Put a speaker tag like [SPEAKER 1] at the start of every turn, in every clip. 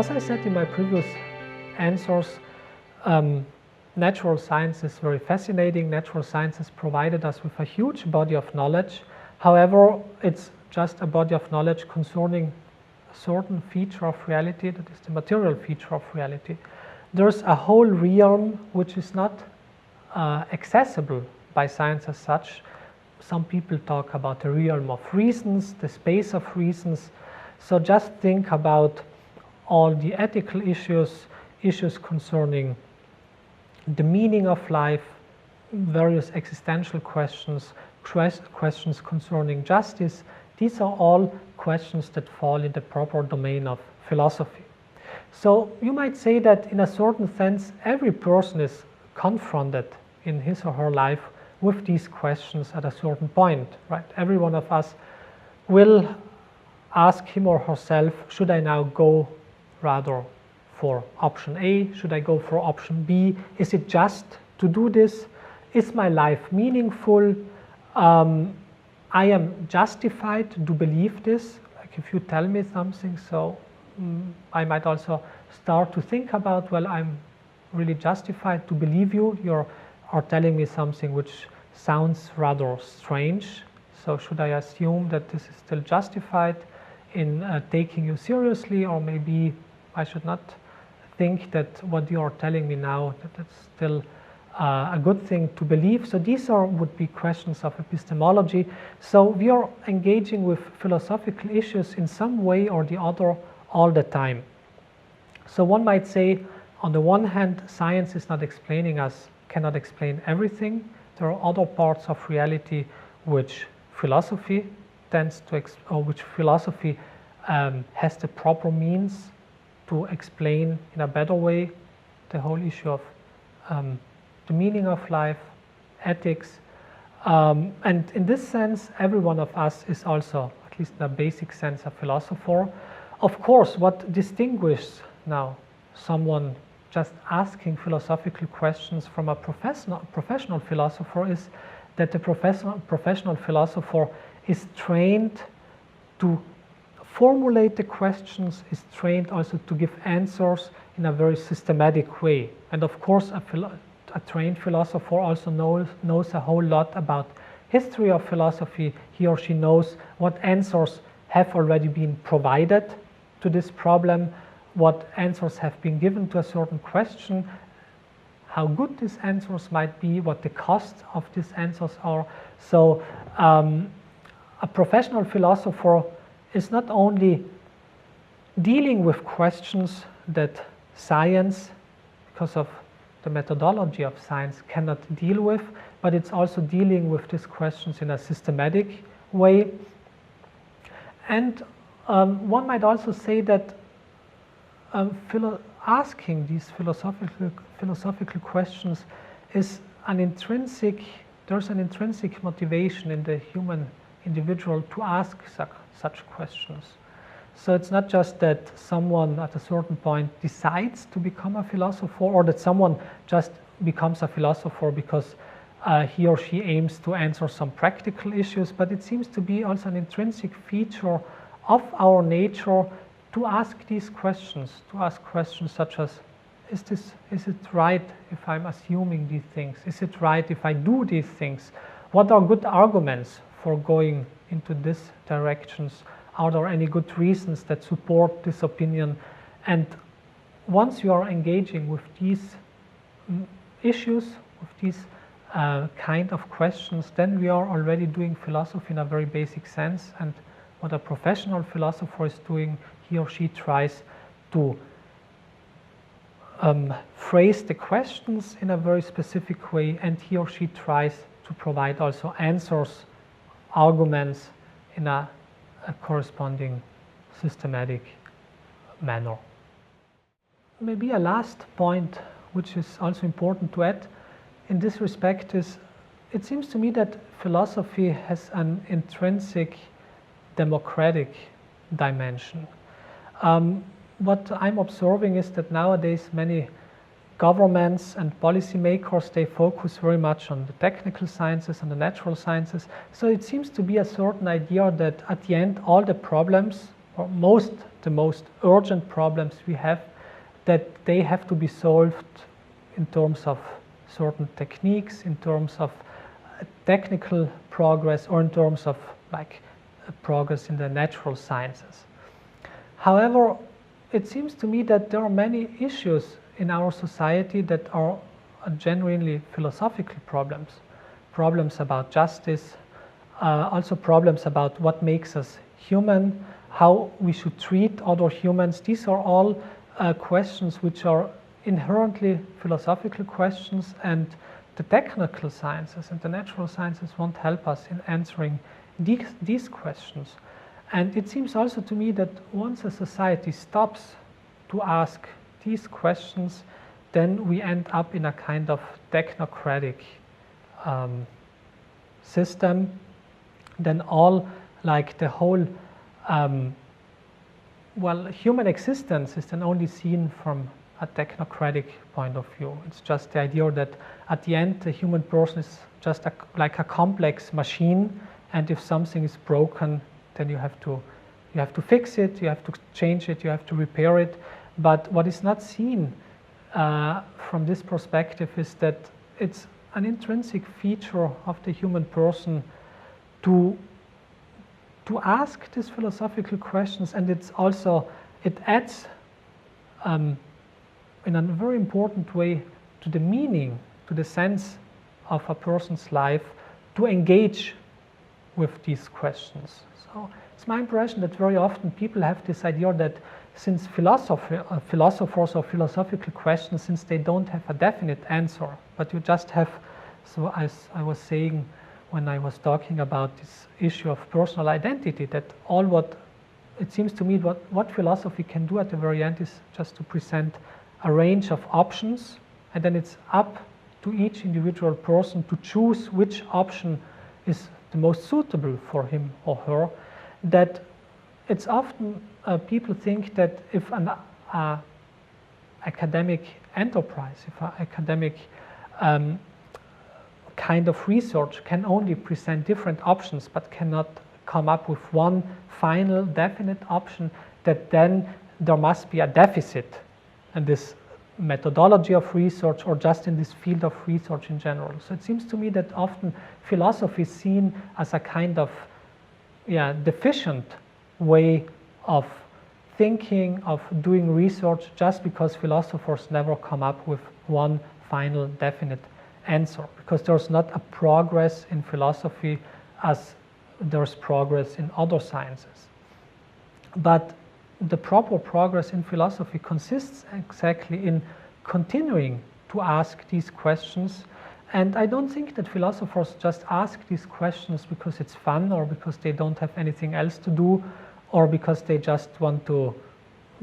[SPEAKER 1] As I said in my previous answers, natural science is very fascinating. Natural science has provided us with a huge body of knowledge. However, it's just a body of knowledge concerning a certain feature of reality, that is the material feature of reality. There's a whole realm which is not accessible by science as such. Some people talk about the realm of reasons, the space of reasons. So just think about all the ethical issues concerning the meaning of life, various existential questions, questions concerning justice. These are all questions that fall in the proper domain of philosophy. So you might say that in a certain sense, every person is confronted in his or her life with these questions at a certain point, right? Every one of us will ask him or herself, should I now go rather for option A? Should I go for option B? Is it just to do this? Is my life meaningful? I am justified to believe this. Like if you tell me something, so I might also start to think about, well, I'm really justified to believe you. You are telling me something which sounds rather strange. So should I assume that this is still justified in taking you seriously, or maybe I should not think that what you are telling me now, that it's still a good thing to believe. So these would be questions of epistemology. So we are engaging with philosophical issues in some way or the other all the time. So one might say, on the one hand, science is not explaining us, cannot explain everything. There are other parts of reality which philosophy tends to, or which philosophy has the proper means to explain in a better way. The whole issue of the meaning of life, ethics, and in this sense, every one of us is also, at least in a basic sense, a philosopher. Of course, what distinguishes now someone just asking philosophical questions from a professional philosopher is that the professional philosopher is trained to formulate the questions, is trained also to give answers in a very systematic way. And of course, a trained philosopher also knows a whole lot about history of philosophy. He or she knows what answers have already been provided to this problem, what answers have been given to a certain question, how good these answers might be, what the costs of these answers are. So a professional philosopher is not only dealing with questions that science, because of the methodology of science, cannot deal with, but it's also dealing with these questions in a systematic way. And one might also say that asking these philosophical questions is there's an intrinsic motivation in the human individual to ask such questions. So it's not just that someone at a certain point decides to become a philosopher, or that someone just becomes a philosopher because he or she aims to answer some practical issues, but it seems to be also an intrinsic feature of our nature to ask these questions, to ask questions such as, is it right if I'm assuming these things? Is it right if I do these things? What are good arguments for going into these directions? Are there any good reasons that support this opinion? And once you are engaging with these issues, with these kind of questions, then we are already doing philosophy in a very basic sense. And what a professional philosopher is doing, he or she tries to phrase the questions in a very specific way, and he or she tries to provide also answers, arguments in a corresponding systematic manner. Maybe a last point which is also important to add in this respect is, it seems to me that philosophy has an intrinsic democratic dimension. What I'm observing is that nowadays many governments and policymakers, they focus very much on the technical sciences and the natural sciences. So it seems to be a certain idea that at the end all the problems, or most the most urgent problems we have, that they have to be solved in terms of certain techniques, in terms of technical progress, or in terms of like progress in the natural sciences. However, it seems to me that there are many issues in our society that are genuinely philosophical problems. Problems about justice, also problems about what makes us human, how we should treat other humans. These are all questions which are inherently philosophical questions, and the technical sciences and the natural sciences won't help us in answering these questions. And it seems also to me that once a society stops to ask these questions, then we end up in a kind of technocratic system. Then all, like the whole, well, human existence is then only seen from a technocratic point of view. It's just the idea that at the end the human person is just like a complex machine, and if something is broken, then you have to fix it, you have to change it, you have to repair it. But what is not seen from this perspective is that it's an intrinsic feature of the human person to ask these philosophical questions, and it adds in a very important way to the meaning, to the sense of a person's life, to engage with these questions. So it's my impression that very often people have this idea that since philosophers or philosophical questions, since they don't have a definite answer, but you just have, so as I was saying when I was talking about this issue of personal identity, that all what it seems to me what philosophy can do at the very end is just to present a range of options, and then it's up to each individual person to choose which option is the most suitable for him or her. That it's often people think that if an academic enterprise, if an academic kind of research can only present different options but cannot come up with one final definite option, that then there must be a deficit in this methodology of research or just in this field of research in general. So it seems to me that often philosophy is seen as a kind of deficient way of thinking, of doing research, just because philosophers never come up with one final definite answer, because there's not a progress in philosophy as there's progress in other sciences. But the proper progress in philosophy consists exactly in continuing to ask these questions. And I don't think that philosophers just ask these questions because it's fun, or because they don't have anything else to do, or because they just want to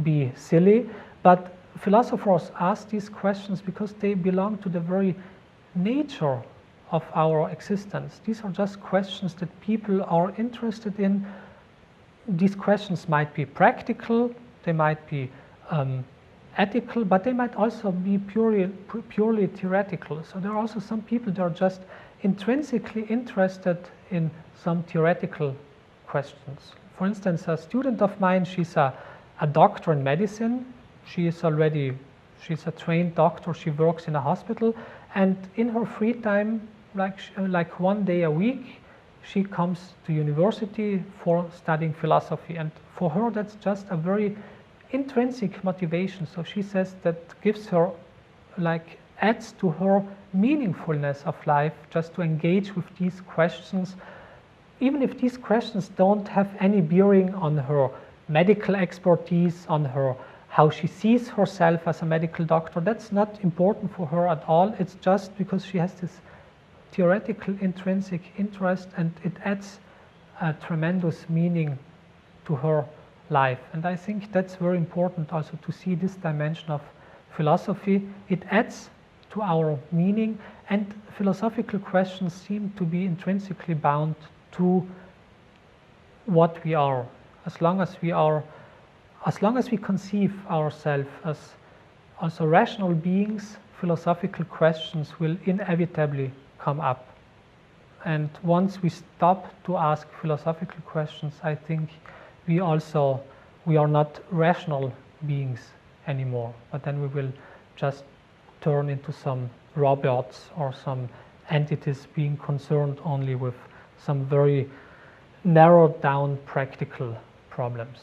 [SPEAKER 1] be silly. But philosophers ask these questions because they belong to the very nature of our existence. These are just questions that people are interested in. These questions might be practical, they might be ethical, but they might also be purely theoretical. So there are also some people that are just intrinsically interested in some theoretical questions. For instance, a student of mine, she's a doctor in medicine. She's a trained doctor, she works in a hospital, and in her free time, like one day a week, she comes to university for studying philosophy. And for her, that's just a very intrinsic motivation. So she says that gives her, adds to her meaningfulness of life, just to engage with these questions, even if these questions don't have any bearing on her medical expertise, on her how she sees herself as a medical doctor. That's not important for her at all. It's just because she has this theoretical intrinsic interest, and it adds a tremendous meaning to her life. And I think that's very important also, to see this dimension of philosophy. It adds to our meaning, and philosophical questions seem to be intrinsically bound to what we are. As long as we conceive ourselves as also rational beings, philosophical questions will inevitably come up. And once we stop to ask philosophical questions, I think we also we are not rational beings anymore, but then we will just turn into some robots or some entities being concerned only with some very narrowed down practical problems.